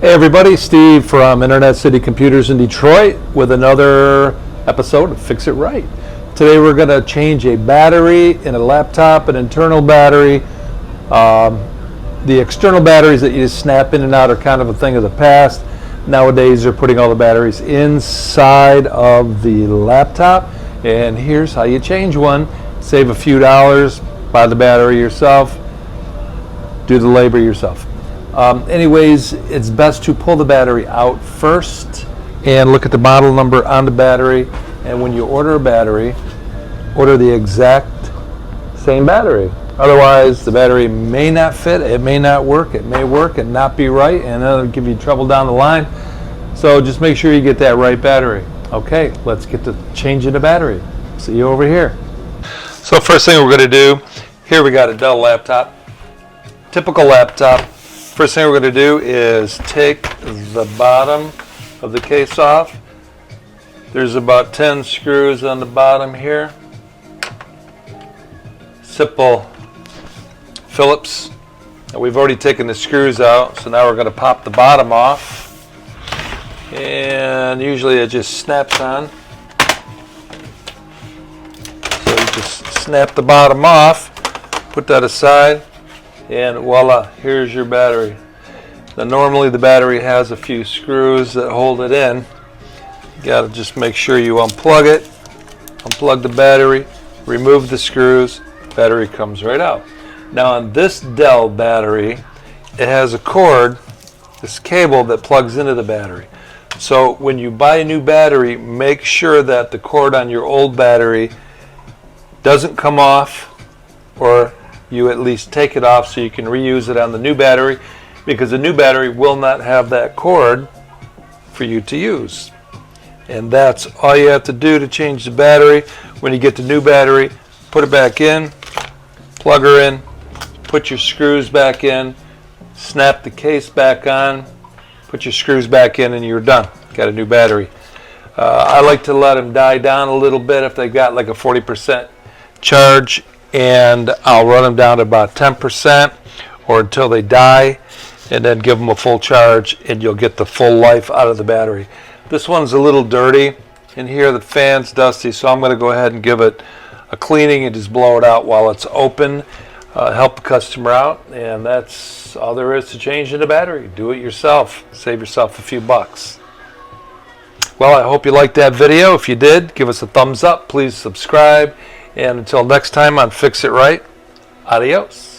Hey everybody, Steve from Internet City Computers in Detroit with another episode of Fix It Right. Today we're going to change a battery in a laptop, an internal battery. The external batteries that you just snap in and out are kind of a thing of the past. Nowadays they're putting all the batteries inside of the laptop, and here's how you change one. Save a few dollars, buy the battery yourself, do the labor yourself. Anyways, it's best to pull the battery out first and look at the model number on the battery. And when you order a battery, order the exact same battery. Otherwise, the battery may not fit, it may not work, it may work and not be right, and it'll give you trouble down the line. So just make sure you get that right battery. Okay, let's get to changing the battery. See you over here. So first thing we're going to do, here we got a Dell laptop, typical laptop. First thing we're going to do is take the bottom of the case off. There's about 10 screws on the bottom here. Simple Phillips. And we've already taken the screws out, so now we're going to pop the bottom off. And usually it just snaps on. So you just snap the bottom off, put that aside. And voila, here's your battery. Now normally the battery has a few screws that hold it in. You gotta just make sure you unplug it, unplug the battery, remove the screws, battery comes right out. Now on this Dell battery, it has a cord, this cable that plugs into the battery. So when you buy a new battery, make sure that the cord on your old battery doesn't come off, or you at least take it off so you can reuse it on the new battery, because the new battery will not have that cord for you to use. And that's all you have to do to change the battery. When you get the new battery, put it back in, plug her in, put your screws back in, snap the case back on, put your screws back in, and you're done. Got a new battery. I like to let them die down a little bit if they got like a 40% charge, and I'll run them down to about 10% or until they die, and then give them a full charge, and you'll get the full life out of the battery. This one's a little dirty in here, the fan's dusty, so I'm going to go ahead and give it a cleaning and just blow it out while it's open. Help the customer out, and that's all there is to changing the battery. Do it yourself, save yourself a few bucks. Well, I hope you liked that video. If you did, give us a thumbs up, please subscribe. And until next time on Fix It Right, adios.